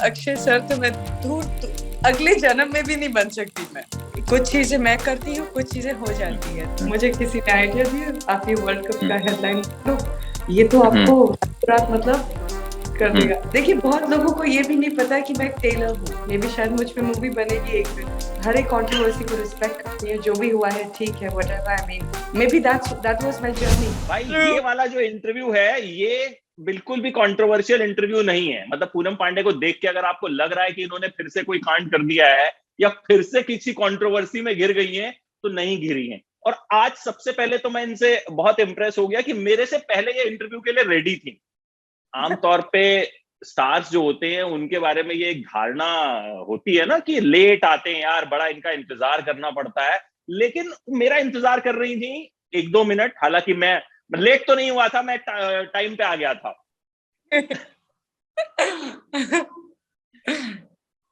Akshay sir तो मैं अगले जन्म में भी नहीं बन सकती। मैं कुछ चीजें मैं करती हूँ, कुछ चीजें हो जाती है। मुझे किसी ने आइडिया दिया आप ये वर्ल्ड कप का हेडलाइन लो, ये तो आपको रात मतलब कर देगा। देखिए बहुत लोगों को ये भी नहीं पता कि मैं एक टेलर हूँ। ये भी शायद मुझ पे मूवी बनेगी एक दिन। हर एक कंट्रोवर्सी को रिस्पेक्ट करती है, जो भी हुआ है ठीक है, whatever I mean may be that was my journey. भाई ये वाला जो इंटरव्यू है ये बिल्कुल भी कंट्रोवर्शियल इंटरव्यू नहीं है। मतलब पूनम पांडे को देख के अगर आपको लग रहा है कि इन्होंने फिर से कोई कांड कर दिया है या फिर से किसी कंट्रोवर्सी में घिर गई हैं, तो नहीं घिरी हैं। और आज सबसे पहले तो मैं इनसे बहुत इंप्रेस हो गया कि मेरे से पहले ये इंटरव्यू के लिए रेडी थी। आमतौर पे स्टार्स जो होते हैं उनके बारे में ये एक धारणा होती है ना कि लेट आते हैं यार, बड़ा इनका इंतजार करना पड़ता है। लेकिन मेरा इंतजार कर रही थी 1-2 मिनट। हालांकि मैं लेट तो नहीं हुआ था, मैं टाइम पे आ गया था।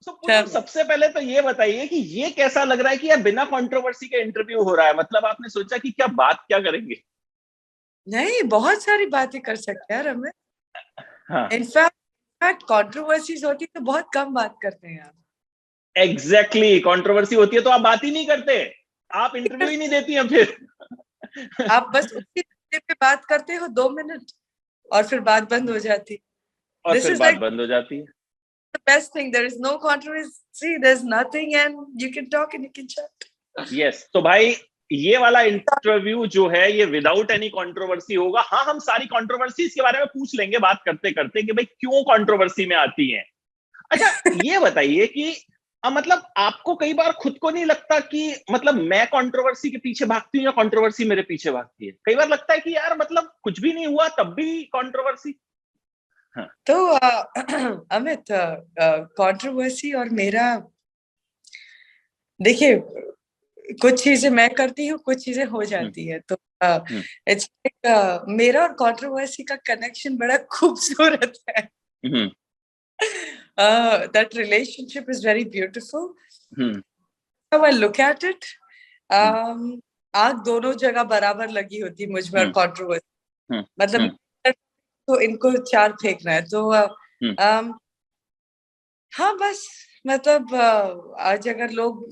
तो सबसे पहले तो ये बताइए कि ये कैसा लग रहा है कि यार बिना कंट्रोवर्सी के इंटरव्यू हो रहा है। मतलब आपने सोचा कि क्या बात क्या करेंगे? नहीं, बहुत सारी बातें कर सकते हैं हमें। हाँ इनफैक्ट कंट्रोवर्सीज होती तो बहुत कम बात करते हैं आप। एग्जैक्टली कंट्रोवर्सी होती है तो आप बात ही नहीं करते, आप इंटरव्यू ही नहीं देती हैं फिर। आप बस उसी मुद्दे पे बात करते हो 2 मिनट और फिर बात बंद हो जाती। और This फिर is बात like बंद हो जाती है। the best thing. There is no controversy, there's nothing, and you can talk and you can chat. Yes तो भाई ये वाला इंटरव्यू जो है ये विदाउट एनी कंट्रोवर्सी होगा। हाँ, हम सारी कंट्रोवर्सी के बारे में पूछ लेंगे बात करते करते कि भाई क्यों कंट्रोवर्सी में आती हैं। अच्छा ये बताइए कि मतलब आपको कई बार खुद को नहीं लगता कि मतलब मैं कंट्रोवर्सी के पीछे भागती हूँ या कंट्रोवर्सी मेरे पीछे भागती है? कई बार लगता है कि यार मतलब कुछ भी नहीं हुआ तब भी कंट्रोवर्सी। हाँ। तो अमित, कंट्रोवर्सी और मेरा, देखिए कुछ चीजें मैं करती हूँ, कुछ चीजें हो जाती है। तो इट्स मेरा और कंट्रोवर्सी का कनेक्शन बड़ा खूबसूरत है। That relationship is very beautiful. How I look at it, आग दोनों जगह बराबर लगी होती मुझ में और कंट्रोवर्सी। मतलब तो इनको 4 फेंकना है तो हाँ बस मतलब आज अगर लोग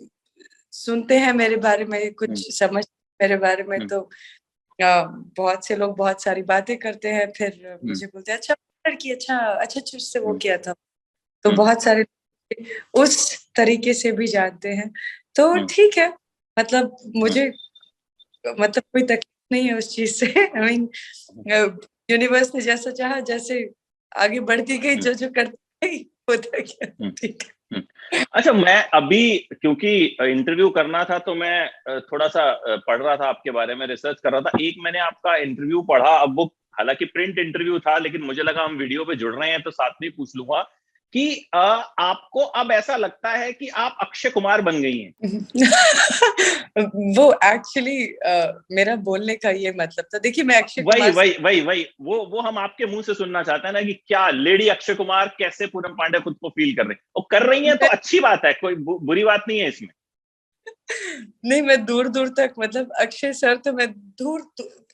सुनते हैं मेरे बारे में, कुछ समझ मेरे बारे में, तो बहुत से लोग बहुत सारी बातें करते हैं, फिर मुझे बोलते हैं अच्छा लड़की, अच्छा चीज से वो किया था। तो बहुत सारे उस तरीके से भी जानते हैं, तो ठीक है। मतलब मुझे मतलब कोई तकलीफ नहीं है उस चीज से। आई मीन यूनिवर्स ने जैसा चाहा, जैसे आगे बढ़ती गई, जो करती गई होता गया, ठीक है। अच्छा मैं अभी क्योंकि इंटरव्यू करना था तो मैं थोड़ा सा पढ़ रहा था आपके बारे में, रिसर्च कर रहा था। एक मैंने आपका इंटरव्यू पढ़ा, अब वो हालांकि प्रिंट इंटरव्यू था लेकिन मुझे लगा हम वीडियो पे जुड़ रहे हैं तो साथ में पूछ लूंगा कि आपको अब ऐसा लगता है कि आप अक्षय कुमार बन गई हैं। वो एक्चुअली मेरा बोलने का ये मतलब था। देखिए मैं अक्षय कुमार वही वो हम आपके मुंह से सुनना चाहते हैं ना कि क्या लेडी अक्षय कुमार कैसे पूनम पांडे खुद को फील कर रही है। और कर रही हैं तो अच्छी बात है, कोई बुरी बात नहीं है इसमें। नहीं, मैं दूर दूर तक मतलब अक्षय सर तो मैं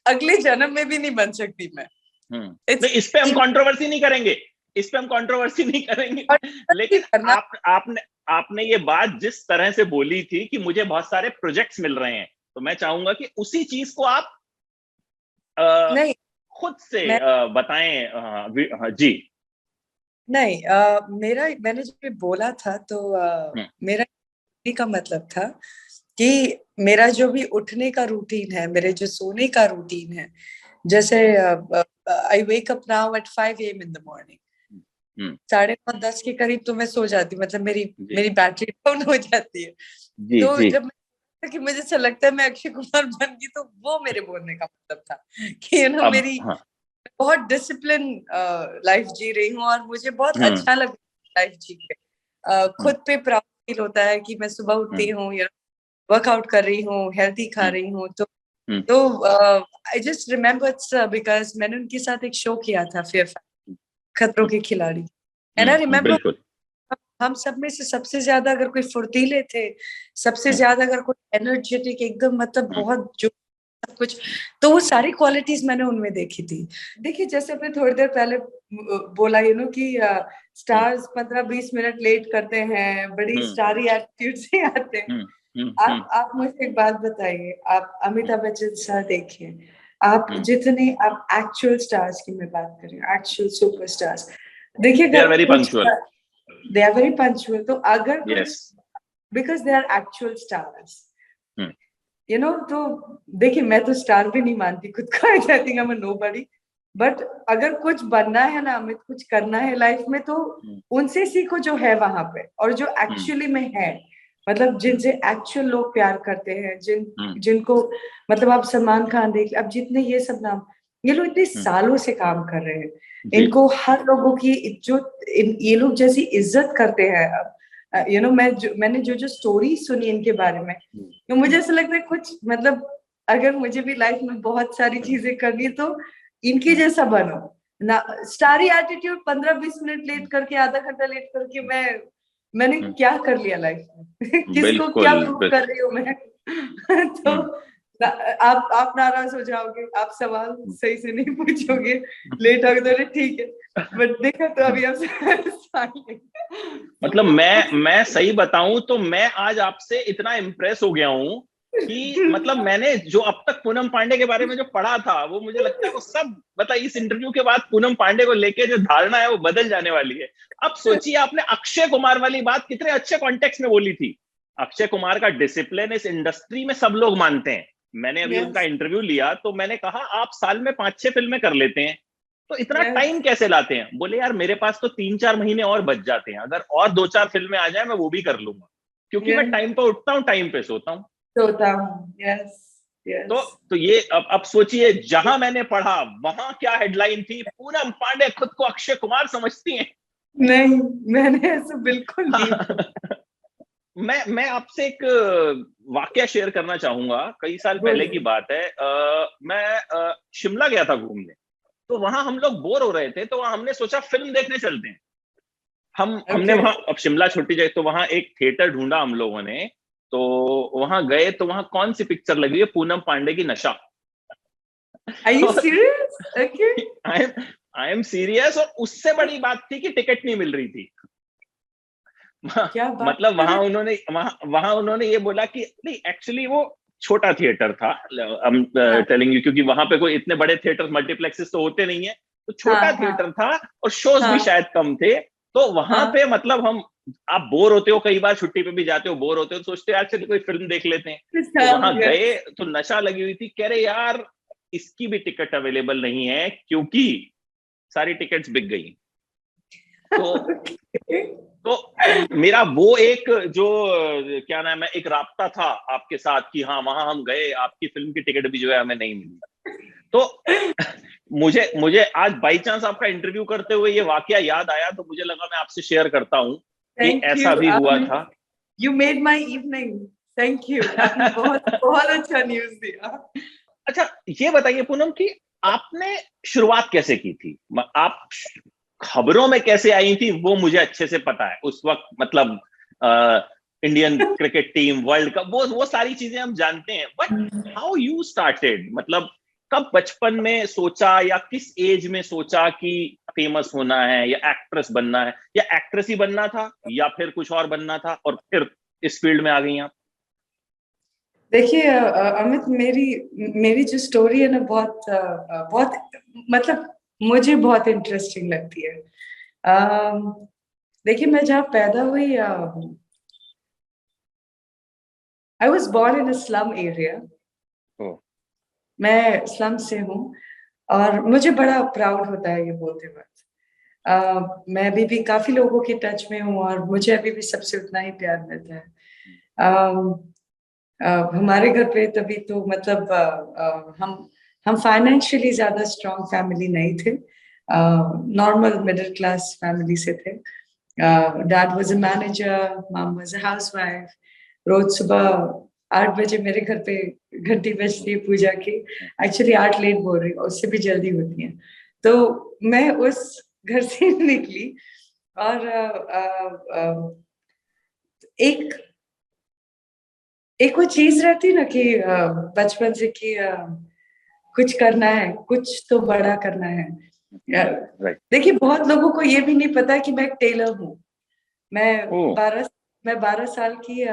अगले जन्म में भी नहीं बन सकती मैं। नहीं, इस पे हम कंट्रोवर्सी नहीं करेंगे, इस पे हम कंट्रोवर्सी नहीं करेंगे। लेकिन आपने ये बात जिस तरह से बोली थी कि मुझे बहुत सारे प्रोजेक्ट्स मिल रहे हैं, तो मैं चाहूंगा कि उसी चीज को आप नहीं खुद से बताएं। जी नहीं, मैंने जो बोला था तो मेरा का मतलब था कि मेरा जो भी उठने का रूटीन है, मेरे जो सोने का रूटीन है, जैसे I wake up now at 5 AM in the morning. 9:30-10 के करीब तो मैं सो जाती हूँ, मतलब मेरी बैटरी डाउन हो जाती है। तो जब कि मुझे ऐसा लगता है मैं अक्षय कुमार बन गई, तो वो मेरे बोलने का मतलब था कि मेरी बहुत डिसिप्लिन लाइफ जी रही हूँ और मुझे बहुत अच्छा लग रहा है लाइफ जी के। खुद पे प्राउड फील होता है कि मैं सुबह उठती हूँ या वर्कआउट कर रही हूँ, हेल्थी खा रही हूँ। तो आई जस्ट रिमेम्बर्स बिकॉज मैंने उनके साथ एक शो किया था, फेयर खतरों के खिलाड़ी, एंड आई रिमेम्बर हम सब में से सबसे ज्यादा अगर कोई फुर्तीले थे, सबसे ज्यादा अगर कोई एनर्जेटिक एकदम मतलब बहुत जो सब कुछ, तो वो सारी क्वालिटीज मैंने उनमें देखी थी। देखिए जैसे आपने थोड़ी देर पहले बोला कि स्टार्स 15-20 मिनट लेट करते हैं, बड़ी स्टारी एटीट्यूड से आते हैं। आप मुझे एक बात बताइए, आप अमिताभ बच्चन सर देखिए, आप जितने आप एक्चुअल स्टार्स की मैं बात कर रही हूँ, एक्चुअल सुपरस्टार्स, देखिए they are very punctual, they are very punctual, तो अगर कुछ, yes, because they are actual stars, तो देखिए मैं तो स्टार भी नहीं मानती खुद को, I think I am a nobody, but अगर कुछ बनना है ना अमित, कुछ करना है लाइफ में, तो उनसे सीखो जो है वहां पे, और जो एक्चुअली में है, मतलब जिनसे एक्चुअल लोग प्यार करते हैं, जिनको मतलब आप सलमान खान देख, अब जितने ये सब नाम, ये लोग इतने सालों से काम कर रहे हैं, इनको हर लोगों की जो ये लोग जैसी इज्जत करते हैं। अब मैंने जो स्टोरी सुनी इनके बारे में, तो मुझे ऐसा लगता है कुछ मतलब अगर मुझे भी लाइफ में बहुत सारी चीजें करनी तो इनके जैसा बनो ना। स्टारी एटीट्यूड 15-20 मिनट लेट करके, आधा घंटा लेट करके मैंने क्या कर लिया लाइफ में? किसको क्या प्रूव कर रही हूँ मैं? तो आप नाराज हो जाओगे, आप सवाल सही से नहीं पूछोगे, लेट हो गए तो ठीक है, बट देखा तो अभी आप मतलब मैं सही बताऊं तो मैं आज आपसे इतना इम्प्रेस हो गया हूं कि मतलब मैंने जो अब तक पूनम पांडे के बारे में जो पढ़ा था, वो मुझे लगता है वो सब, मतलब इस इंटरव्यू के बाद पूनम पांडे को लेके जो धारणा है वो बदल जाने वाली है। अब सोचिए, आपने अक्षय कुमार वाली बात कितने अच्छे कॉन्टेक्स्ट में बोली थी। अक्षय कुमार का डिसिप्लिन इस इंडस्ट्री में सब लोग मानते हैं। मैंने अभी उनका इंटरव्यू लिया तो मैंने कहा आप साल में 5-6 फिल्में कर लेते हैं, तो इतना टाइम कैसे लाते हैं? बोले यार मेरे पास तो 3-4 महीने और बच जाते हैं, अगर और 2-4 फिल्में आ जाए मैं वो भी कर लूंगा, क्योंकि मैं टाइम पे उठता हूँ, टाइम पे सोता हूँ। तो ये अब सोचिए, जहां मैंने पढ़ा वहां क्या हेडलाइन थी, पूनम पांडे खुद को अक्षय कुमार समझती हैं। नहीं, मैंने ऐसा बिल्कुल नहीं। मैं आपसे एक वाकया शेयर करना चाहूंगा। कई साल पहले की बात है। मैं शिमला गया था घूमने, तो वहां हम लोग बोर हो रहे थे, तो वहां हमने सोचा फिल्म देखने चलते हैं। हमने वहां, अब शिमला छोटी जगह, तो वहां एक थिएटर ढूंढा हम लोगों ने, तो वहां गए, तो वहां कौन सी पिक्चर लगी है, पूनम पांडे की नशा। Are you serious? Okay. I am serious. और उससे बड़ी बात थी कि टिकट नहीं मिल रही थी। क्या बात मतलब वहां उन्होंने ये बोला कि नहीं, एक्चुअली वो छोटा थिएटर था, टेलिंग यू, क्योंकि वहां पे कोई इतने बड़े थिएटर मल्टीप्लेक्सेस तो होते नहीं है, तो छोटा थिएटर था और शोज भी शायद कम थे। तो वहां पे मतलब आप बोर होते हो, कई बार छुट्टी पे भी जाते हो, बोर होते हो, तो सोचते हो यार चलिए कोई फिल्म देख लेते हैं। तो वहां गए तो नशा लगी हुई थी, कह रहे यार इसकी भी टिकट अवेलेबल नहीं है क्योंकि सारी टिकट्स बिक गई। तो मेरा वो एक जो क्या नाम है, एक राब्ता था आपके साथ कि हाँ वहां हम गए, आपकी फिल्म की टिकट भी जो है हमें नहीं मिली। तो मुझे आज बाई चांस आपका इंटरव्यू करते हुए ये वाकया याद आया, तो मुझे लगा मैं आपसे शेयर करता हूँ कि ऐसा भी हुआ था। You made my evening, thank you, आपने बहुत बहुत अच्छा न्यूज दिया। अच्छा ये बताइए पूनम कि आपने शुरुआत कैसे की थी? आप खबरों में कैसे आई थी वो मुझे अच्छे से पता है, उस वक्त मतलब Indian cricket team, world cup, वो सारी चीजें हम जानते हैं, बट हाउ यू स्टार्टेड, मतलब कब बचपन में सोचा या किस एज में सोचा कि फेमस होना है या एक्ट्रेस बनना है, या एक्ट्रेस ही बनना था या फिर कुछ और बनना था, और फिर इस फील्ड में आ गई आप? देखिए अमित, मेरी जो स्टोरी है ना, बहुत मतलब मुझे बहुत इंटरेस्टिंग लगती है। देखिए मैं जहाँ पैदा हुई, I was born in a slum area. मैं स्लम से हूँ और मुझे बड़ा प्राउड होता है ये बोलते वक्त। मैं अभी भी काफी लोगों के टच में हूँ और मुझे अभी भी सबसे उतना ही प्यार मिलता है। हमारे घर पे तभी तो मतलब हम फाइनेंशियली ज्यादा स्ट्रॉन्ग फैमिली नहीं थे, नॉर्मल मिडिल क्लास फैमिली से थे। Dad was a manager, mom was a housewife. रोज सुबह 8 बजे मेरे घर पे घंटी बजती है पूजा की। एक्चुअली 8 लेट बोल रही हूँ, उससे भी जल्दी होती है। तो मैं उस घर से निकली और एक एक वो चीज रहती ना कि बचपन से कि कुछ करना है, कुछ तो बड़ा करना है। देखिए बहुत लोगों को ये भी नहीं पता कि मैं एक टेलर हूँ। मैं 12 साल की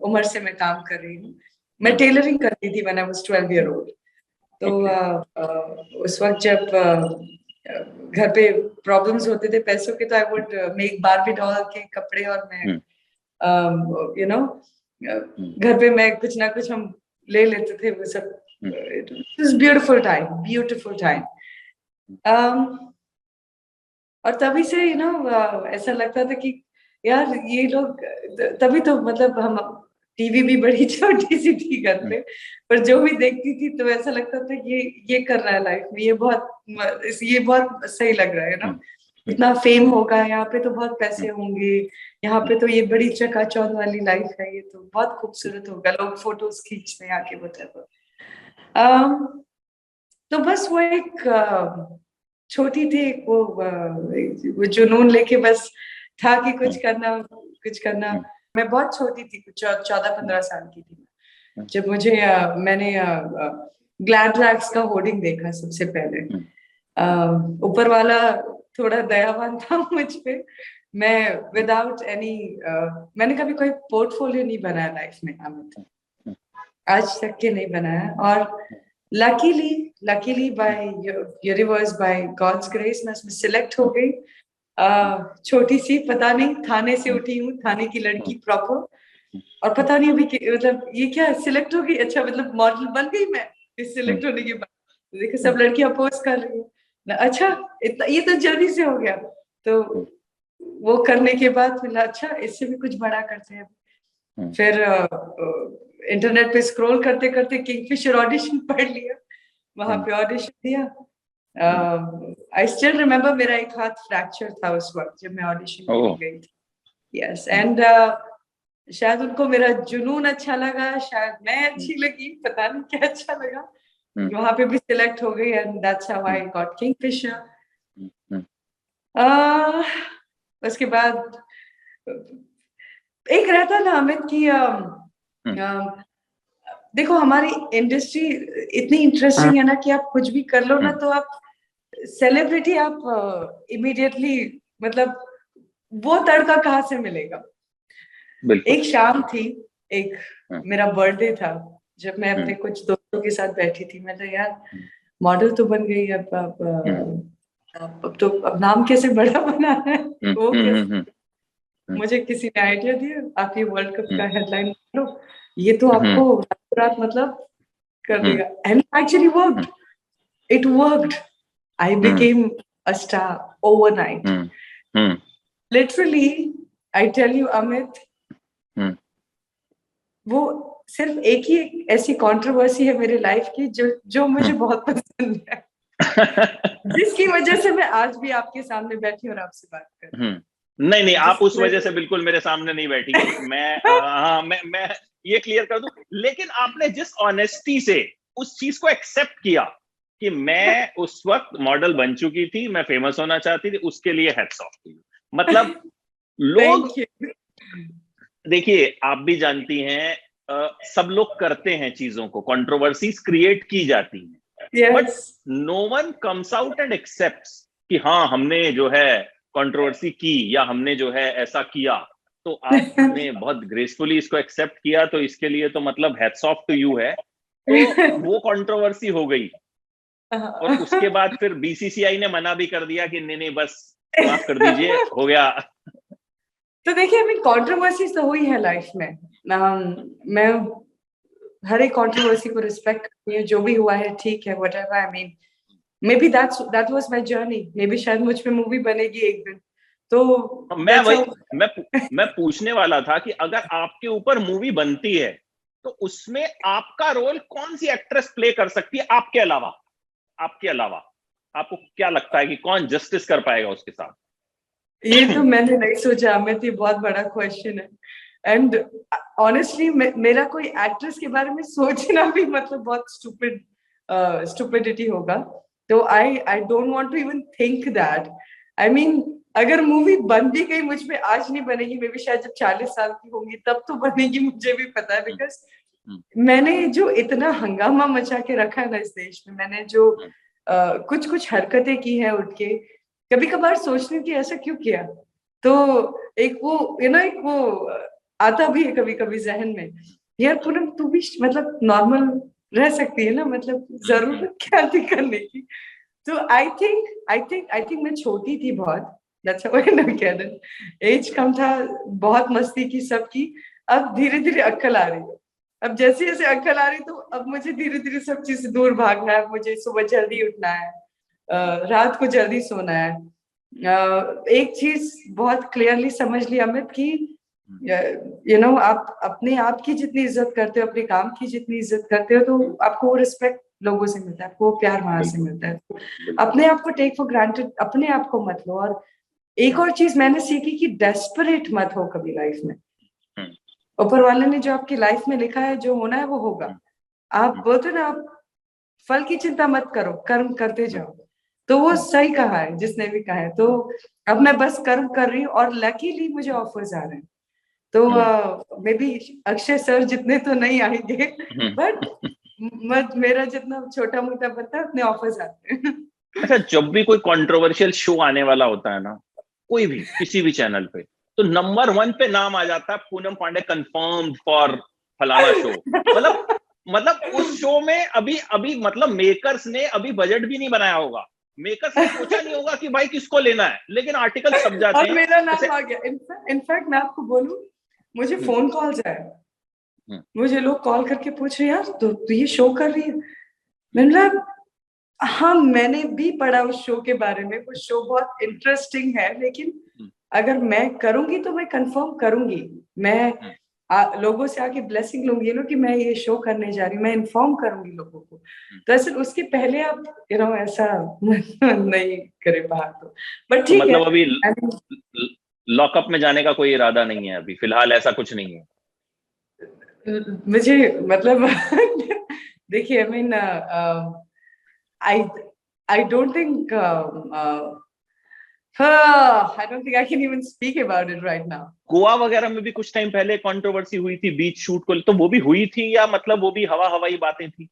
उम्र से मैं काम कर रही हूँ। मैं टेलरिंग करती थी when I was 12 year old. तो उस वक्त जब घर पे प्रॉब्लम्स होते थे पैसों के, तो I would make Barbie doll के कपड़े, और मैं यू नो घर पे मैं कुछ ना कुछ हम ले लेते थे वो सब। It was beautiful time, beautiful time. और तभी से ऐसा लगता था कि यार ये लोग, तभी तो मतलब हम, टीवी भी बड़ी छोटी सी थी घर पे, पर जो भी देखती थी तो ऐसा लगता था ये कर रहा है लाइफ में, ये बहुत सही लग रहा है ना। इतना फेम होगा यहाँ पे, तो बहुत पैसे होंगे यहाँ पे, तो ये बड़ी चकाचौंध वाली लाइफ है, ये तो बहुत खूबसूरत होगा, लोग फोटोज खींचते हैं आके whatever। तो बस वो एक छोटी थी, वो जुनून लेके बस था कि कुछ करना, कुछ करना। मैं बहुत छोटी थी, 14-15 साल की थी जब मैंने ग्लैड रैक्स का होर्डिंग देखा सबसे पहले। ऊपर वाला थोड़ा दयावान था मुझ पे। मैं विदाउट एनी, मैंने कभी कोई पोर्टफोलियो नहीं बनाया लाइफ में अमित, आज तक के नहीं बनाया। और luckily by universe, by God's grace, मैं उसमें सिलेक्ट हो गई। छोटी सी, पता नहीं, थाने से उठी हूँ, थाने की लड़की प्रॉपर, और पता नहीं अभी मतलब ये क्या सिलेक्ट हो गई, अच्छा मतलब मॉडल बन गई मैं इस सिलेक्ट होने के बाद। देखो सब लड़कियां पोज कर रही है, अच्छा इतना ये तो जल्दी से हो गया। तो वो करने के बाद मिला, अच्छा इससे भी कुछ बड़ा करते हैं। फिर इंटरनेट पे स्क्रॉल करते करते किंगफिशर ऑडिशन पढ़ लिया, वहां पे ऑडिशन दिया। आई स्टिल रिमेम्बर मेरा एक हाथ फ्रैक्चर था उस वक्त जब मैं ऑडिशन के लिए गई थी। यस, एंड शायद उनको मेरा जुनून अच्छा लगा, शायद मैं अच्छी लगी, पता नहीं क्या अच्छा लगा। वहां पे भी सिलेक्ट हो गई, and that's how I got Kingfisher. उसके बाद एक रहता ना अमित की देखो हमारी इंडस्ट्री इतनी इंटरेस्टिंग है ना कि आप कुछ भी कर लो ना, तो आप सेलिब्रिटी, आप इमीडिएटली, मतलब वो तड़का कहाँ से मिलेगा। एक शाम थी, एक मेरा बर्थडे था, जब मैं अपने कुछ दोस्तों के साथ बैठी थी। मैं तो यार मॉडल तो बन गई, अब तो अब नाम कैसे बड़ा बनाना है, वो कैसे। मुझे किसी ने आइडिया दिया, आप ये वर्ल्ड कप का हेडलाइन लो, ये तो आपको रात मतलब कर देगा। And actually worked, it worked. I became a star overnight, literally. I tell you Amit, वो सिर्फ एक ही ऐसी कंट्रोवर्सी है मेरे लाइफ की जो मुझे बहुत पसंद है, जिसकी वजह से मैं आज भी आपके सामने बैठी और आपसे बात कर रही हूँ। नहीं, आप उस वजह से बिल्कुल मेरे सामने नहीं बैठी। मैं ये क्लियर कर दूं, लेकिन आपने जिस ऑनेस्टी से उस चीज को एक्सेप्ट किया कि मैं उस वक्त मॉडल बन चुकी थी, मैं फेमस होना चाहती थी, उसके लिए हैट्स ऑफ टू यू। मतलब लोग, देखिए आप भी जानती हैं, सब लोग करते हैं चीजों को, कंट्रोवर्सीज क्रिएट की जाती हैं, but no one comes out and accepts कि हाँ हमने जो है कंट्रोवर्सी की, या हमने जो है ऐसा किया। तो आपने बहुत ग्रेसफुली इसको एक्सेप्ट किया, तो इसके लिए तो मतलब हैट्स ऑफ टू यू है। तो वो कंट्रोवर्सी हो गई, और उसके बाद फिर बीसीसीआई ने मना भी कर दिया कि नहीं बस माफ कर दीजिए, हो गया। तो देखिए, अभी कंट्रोवर्सीज तो हुई है लाइफ में। मैं हर एक कंट्रोवर्सी को रिस्पेक्ट करती हूँ, जो भी हुआ है ठीक है, whatever. I mean may be that was my journey, may be शायद मुझ पे मूवी बनेगी एक दिन। तो मैं पूछने वाला था कि अगर आपके ऊपर मूवी बनती है, तो उसमें आपका रोल कौन सी एक्ट्रेस प्ले कर सकती है आपके अलावा? आपको क्या लगता है कि कौन जस्टिस कर पाएगा उसके साथ? ये तो मैंने नहीं सोचा अमित, ये बहुत बड़ा क्वेश्चन है। एंड ऑनेस्टली मेरा कोई एक्ट्रेस के बारे में सोचना भी मतलब बहुत स्टूपिडिटी होगा। तो I don't want to even think that. I mean अगर मूवी बन भी गई मुझ पे आज नहीं बनेगी, मे भी शायद जब 40 साल की होंगी तब तो बनेगी, मुझे भी पता है। बिकॉज मैंने जो इतना हंगामा मचा के रखा है ना इस देश में, मैंने जो कुछ कुछ हरकतें की है उठ के, कभी कभार सोचती हूँ कि ऐसा क्यों किया। तो एक वो एक वो आता भी है कभी कभी जहन में, यार पूनम तू भी मतलब नॉर्मल रह सकती है ना, मतलब जरूरत क्या थी करने की। तो आई थिंक मैं छोटी थी बहुत, दैट्स व्हाई आई कह रही, एज कम था, बहुत मस्ती की सबकी। अब धीरे धीरे अक्ल आ रही है, अब जैसे जैसे अक्ल आ रही तो अब मुझे धीरे धीरे सब चीज से दूर भागना है, मुझे सुबह जल्दी उठना है, रात को जल्दी सोना है। एक चीज बहुत क्लियरली समझ ली अमित की, आप अपने आप की जितनी इज्जत करते हो, अपने काम की जितनी इज्जत करते हो, तो आपको वो रिस्पेक्ट लोगों से मिलता है, आपको वो प्यार वहां से मिलता है। अपने आप को टेक फॉर ग्रांटेड अपने आप को मत लो। और एक और चीज मैंने सीखी कि डेस्परेट मत हो कभी लाइफ में। ऊपर वाले ने जो आपकी लाइफ में लिखा है, जो होना है वो होगा। आप बोलते ना, आप फल की चिंता मत करो, कर्म करते जाओ। तो वो सही कहा है जिसने भी कहा है। तो अब मैं बस कर्म कर रही हूँ, और लकीली मुझे ऑफर्स आ रहे हैं। तो मे बी अक्षय सर जितने तो नहीं आएंगे, बट मेरा जितना छोटा मोटा बनता है उतने ऑफर्स आते हैं। अच्छा, जब भी कोई कंट्रोवर्शियल शो आने वाला होता है ना, कोई भी किसी भी चैनल पे, तो नंबर 1 पे नाम आ जाता है पूनम पांडे कंफर्म्ड फॉर फलाना शो। मतलब उस शो में अभी अभी मतलब मेकर्स ने अभी बजट भी नहीं बनाया होगा, मेकर्स ने सोचा नहीं होगा कि भाई किसको लेना है, लेकिन आर्टिकल छप जाते और हैं मेरा जैसे। नाम आ गया। इनफैक्ट मैं आपको बोलूं, मुझे फोन कॉल्स आए, मुझे लोग कॉल करके पूछ रहे यार तो ये शो कर रही है। मैंने कहा हाँ, मैंने भी पढ़ा उस शो के बारे में, वो शो बहुत इंटरेस्टिंग है, लेकिन अगर मैं करूंगी तो मैं कंफर्म करूंगी। मैं लोगों से आके ब्लेसिंग लूंगी कि मैं ये शो करने जा रही हूँ, मैं इन्फॉर्म करूंगी लोगों को। तो ऐसे उसके पहले आप ऐसा नहीं करे बाहर। तो बट तो ठीक है। मतलब अभी लॉकअप में जाने का कोई इरादा नहीं है अभी फिलहाल, ऐसा कुछ नहीं है? मुझे मतलब देखिए, I mean I I don't think I don't think I can even speak about it right now. Goa वगैरह में भी कुछ टाइम पहले कंट्रोवर्सी हुई थी बीच शूट को, तो वो भी हुई थी या मतलब वो भी हवा हवाई बातें थी?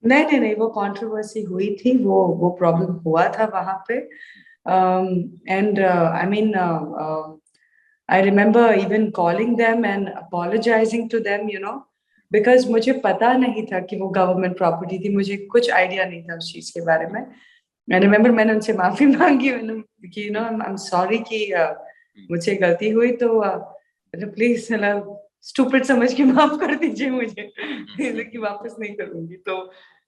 नहीं नहीं नहीं, वो कंट्रोवर्सी हुई थी, वो प्रॉब्लम हुआ था वहां पे। And I mean I remember even calling them and apologizing to them, because मुझे पता नहीं था कि वो गवर्नमेंट प्रॉपर्टी थी, मुझे कुछ आइडिया नहीं था उस चीज के बारे में। I remember मैंने उनसे माफी मांगी, कि I'm sorry कि मुझे गलती हुई, तो प्लीज स्टूपिड समझ के माफ कर दीजिए मुझे, कि वापस नहीं करूंगी। तो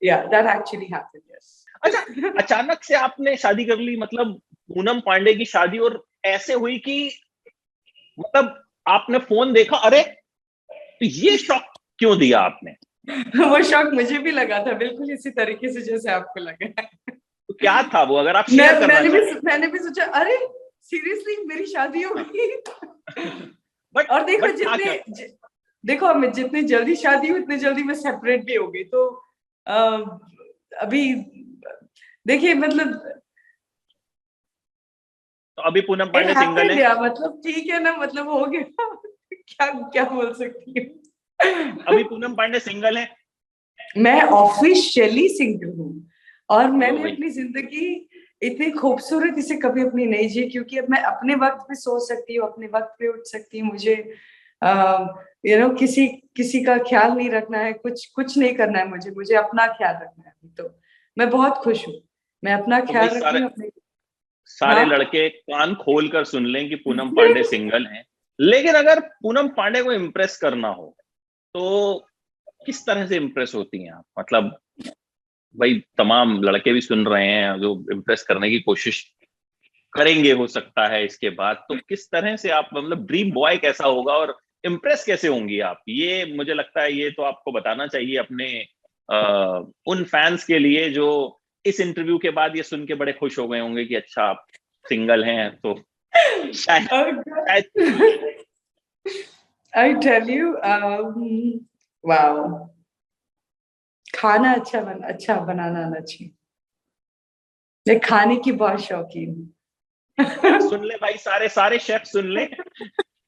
that actually happened, yes. अच्छा, अचानक से आपने शादी कर ली, मतलब पूनम पांडे की शादी, और ऐसे हुई कि मतलब आपने फोन देखा, अरे तो ये शॉक क्यों दिया आपने? वो शौक मुझे भी लगा था, बिल्कुल इसी तरीके से जैसे आपको लगा। तो क्या था वो, अगर आप शेयर करना चाहें? मैंने भी सोचा, अरे सीरियसली मेरी शादी हो गई। बट और देखो था क्या? देखो मैं जितनी जल्दी शादी हुई उतनी जल्दी मैं सेपरेट भी हो गई। तो अभी देखिए, मतलब तो अभी पूनम पांडे सिंगल है? मतलब ठीक है ना, मतलब हो गया। क्या क्या बोल सकती हूँ। अभी पूनम पांडे सिंगल है? मैं ऑफिशियली सिंगल हूँ, और लो मैंने भाई। अपनी जिंदगी इतनी खूबसूरत इसे कभी अपनी नहीं जी, क्योंकि अब मैं अपने वक्त पे सो सकती हूँ, अपने वक्त पे उठ सकती हूँ। मुझे किसी किसी का ख्याल नहीं रखना है, कुछ कुछ नहीं करना है, मुझे अपना ख्याल रखना है। तो मैं बहुत खुश हूँ, मैं अपना तो भाई ख्याल रख रही हूँ अपने। सारे हाँ। लड़के कान खोल कर सुन लें कि पूनम पांडे सिंगल हैं, लेकिन अगर पूनम पांडे को इम्प्रेस करना हो तो किस तरह से इम्प्रेस होती हैं आप? मतलब भाई तमाम लड़के भी सुन रहे हैं जो इम्प्रेस करने की कोशिश करेंगे हो सकता है इसके बाद, तो किस तरह से आप, मतलब ड्रीम बॉय कैसा होगा और इम्प्रेस कैसे होंगी आप, ये मुझे लगता है ये तो आपको बताना चाहिए अपने उन फैंस के लिए जो इस इंटरव्यू के बाद ये सुन के बड़े खुश हो गए होंगे कि अच्छा आप सिंगल हैं, तो शायद शायद। I tell you, wow, खाना अच्छा बनाना आना चाहिए। मैं खाने की बहुत शौकीन हूँ। सुन ले भाई, सारे सारे शेफ सुन ले,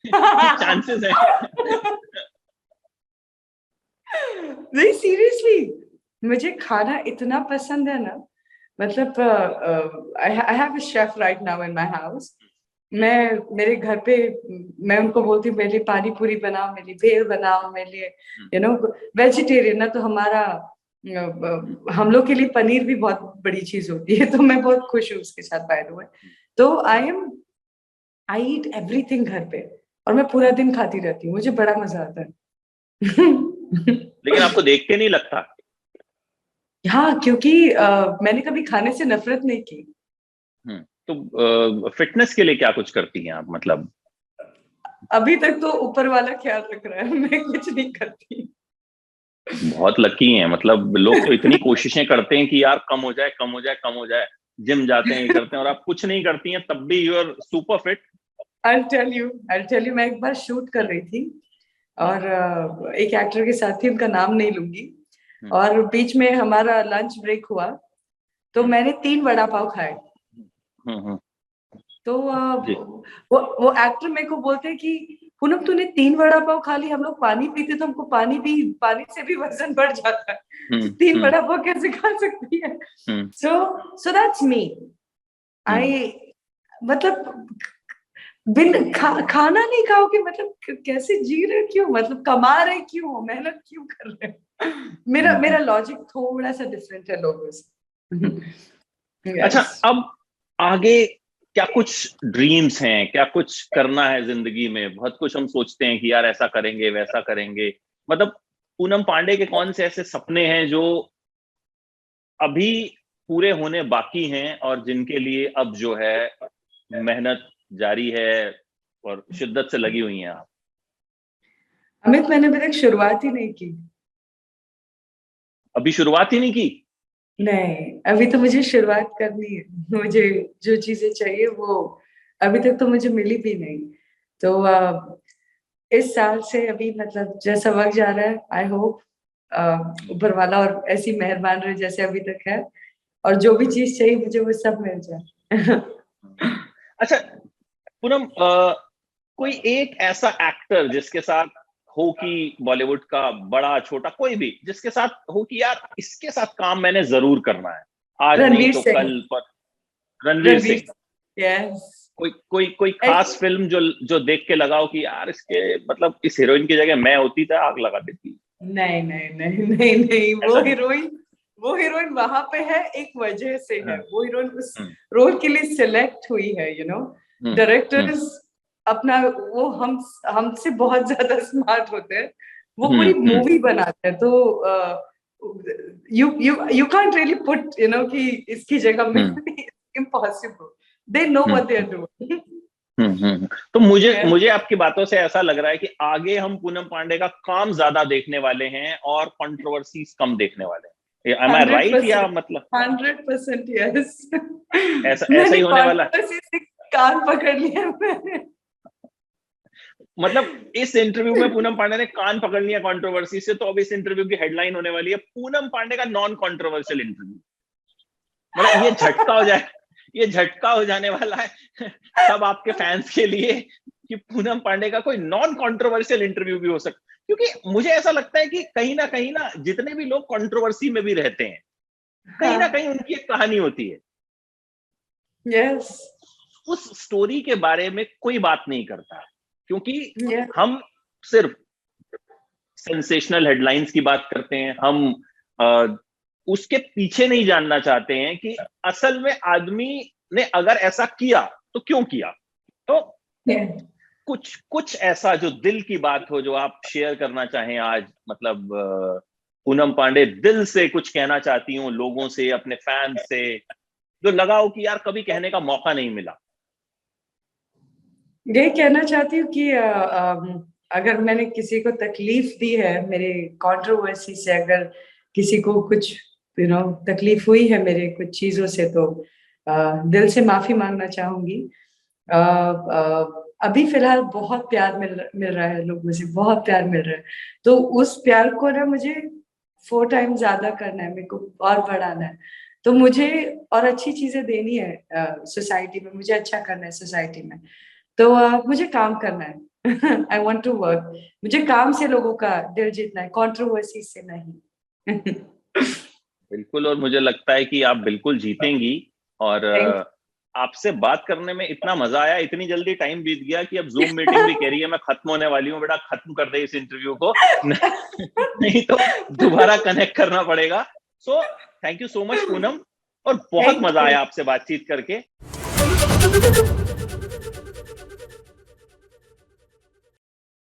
चांसेस है। नहीं सीरियसली, मुझे खाना इतना पसंद है ना, मतलब I have a chef right now in my house. मैं मेरे घर पे मैं उनको बोलती हूँ मेरे लिए पानी पूरी बनाओ, मेरे लिए भेल बनाओ, मेरे लिए वेजिटेरियन ना, तो हमारा हम लोग के लिए पनीर भी बहुत बड़ी चीज होती है, तो मैं बहुत खुश हूँ उसके साथ बाय द वे। तो आई ईट एवरीथिंग घर पे, और मैं पूरा दिन खाती रहती हूँ, मुझे बड़ा मजा आता है। लेकिन आपको देख के नहीं लगता? हाँ, क्योंकि मैंने कभी खाने से नफरत नहीं की। तो फिटनेस के लिए क्या कुछ करती हैं आप, मतलब? अभी तक तो ऊपर वाला ख्याल रख रहा है, मैं कुछ नहीं करती। बहुत लकी हैं, मतलब लोग तो इतनी कोशिशें करते हैं कि यार कम हो जाए, कम हो जाए, कम हो जाए, जिम जाते हैं, ये करते हैं, और आप कुछ नहीं करती हैं, तब भी you are super fit. I'll tell you, मैं एक बार शूट कर रही थी, और एक एक्टर के साथ थी, उनका नाम नहीं लूंगी, और बीच में हमारा लंच ब्रेक हुआ, तो मैंने 3 वड़ा पाव खाए। तो वो एक्टर मेरे को बोलते हैं कि पूनम तूने 3 वड़ा पाव खा ली, हम लोग पानी पीते तो हमको पानी से भी वजन बढ़ जाता है, 3 वड़ा पाव कैसे खा सकती है? So that's me. आई मतलब बिन खाना नहीं खाओगे, मतलब कैसे जी रहे, क्यों, मतलब कमा रहे क्यों, मेहनत क्यों कर रहे? मेरा लॉजिक थोड़ा सा डिफरेंट है लोगों से। अच्छा, अब आगे क्या कुछ ड्रीम्स हैं, क्या कुछ करना है जिंदगी में? बहुत कुछ हम सोचते हैं कि यार ऐसा करेंगे, वैसा करेंगे, मतलब पूनम पांडे के कौन से ऐसे सपने हैं जो अभी पूरे होने बाकी हैं, और जिनके लिए अब जो है मेहनत जारी है और शिद्दत से लगी हुई हैं आप? अमित, मैंने अभी तक शुरुआत ही नहीं की। अभी शुरुआत ही नहीं की? नहीं, अभी तो मुझे शुरुआत करनी है, मुझे जो चीजें चाहिए वो अभी तक तो मुझे मिली भी नहीं। तो इस साल से अभी, मतलब जैसा वक्त जा रहा है, आई होप ऊपर वाला और ऐसी मेहरबान रहे जैसे अभी तक है, और जो भी चीज चाहिए मुझे वो सब मिल जाए। अच्छा पूनम, कोई एक ऐसा एक्टर जिसके साथ हो कि बॉलीवुड का बड़ा छोटा कोई भी, जिसके साथ हो कि यार इसके साथ काम मैंने जरूर करना है, आज नहीं रणवीर तो सिंह। कल पर? रणवीर रणवीर, सिंह। यस। कोई कोई कोई खास फिल्म जो जो देख के लगाओ कि यार इसके, मतलब इस हीरोइन की जगह मैं होती तो आग लगा देती? नहीं नहीं नहीं नहीं नहीं, ऐसा नहीं? वो हीरोइन वहां पे है एक वजह से है, हाँ, वो हीरोइन उस हम्म, रोल के लिए सिलेक्ट हुई है, हम्म, हम्म, डायरेक्टर्स अपना, वो हमसे बहुत ज्यादा स्मार्ट होते हैं, वो पूरी हम्म, मूवी बनाते हैं, तो यू कांट रियली पुट कि इसकी जगह में, hmm, impossible, they know hmm, what they are doing. तो मुझे मुझे आपकी बातों से ऐसा लग रहा है कि आगे हम पूनम पांडे का काम ज्यादा देखने वाले हैं और कंट्रोवर्सीज कम देखने वाले हैं। एम आई राइट, या 100%, मतलब 100% यस। ऐसा ऐसा मैंने ही होने वाला है? कॉन्ट्रोवर्सी से कान पकड़ लिया मैंने। मतलब इस इंटरव्यू में पूनम पांडे ने कान पकड़ लिया कंट्रोवर्सी से, तो अब इस इंटरव्यू की हेडलाइन होने वाली है पूनम पांडे का नॉन कंट्रोवर्शियल इंटरव्यू। मतलब ये झटका हो जाए, ये झटका हो जाने वाला है सब आपके फैंस के लिए कि पूनम पांडे का कोई नॉन कंट्रोवर्शियल इंटरव्यू भी हो सकता, क्योंकि मुझे ऐसा लगता है कि कहीं ना जितने भी लोग कंट्रोवर्सी में भी रहते हैं, कहीं ना हाँ, कहीं उनकी एक कहानी होती है। यस, उस स्टोरी के बारे में कोई बात नहीं करता, क्योंकि यस, हम सिर्फ सेंसेशनल हेडलाइंस की बात करते हैं, हम आ, उसके पीछे नहीं जानना चाहते हैं कि असल में आदमी ने अगर ऐसा किया तो क्यों किया। तो कुछ कुछ ऐसा जो दिल की बात हो, जो आप शेयर करना चाहें आज, मतलब पूनम पांडे दिल से कुछ कहना चाहती हूँ लोगों से, अपने फैंस से, जो लगाओ कि यार कभी कहने का मौका नहीं मिला। यही कहना चाहती हूँ कि अगर मैंने किसी को तकलीफ दी है मेरे कंट्रोवर्सी से, अगर किसी को कुछ तकलीफ हुई है मेरे कुछ चीजों से, तो दिल से माफी मांगना चाहूंगी। अभी फिलहाल बहुत प्यार मिल रहा है लोगों से, बहुत प्यार मिल रहा है, तो उस प्यार को ना मुझे 4 टाइम ज्यादा करना है, मेरे को और बढ़ाना है। तो मुझे और अच्छी चीजें देनी है सोसाइटी में, मुझे अच्छा करना है सोसाइटी में, तो मुझे काम करना है। आई वॉन्ट टू वर्क, मुझे काम से लोगों का दिल जीतना है, कंट्रोवर्सी से नहीं। बिल्कुल, और मुझे लगता है कि आप बिल्कुल जीतेंगी। और आपसे बात करने में इतना मजा आया, इतनी जल्दी टाइम बीत गया कि अब जूम मीटिंग भी कह रही है मैं खत्म होने वाली हूँ, बेटा खत्म कर दे इस इंटरव्यू को। नहीं तो दोबारा कनेक्ट करना पड़ेगा। So thank you so much Poonam, और बहुत थैंक मजा यू। आया आपसे बातचीत करके।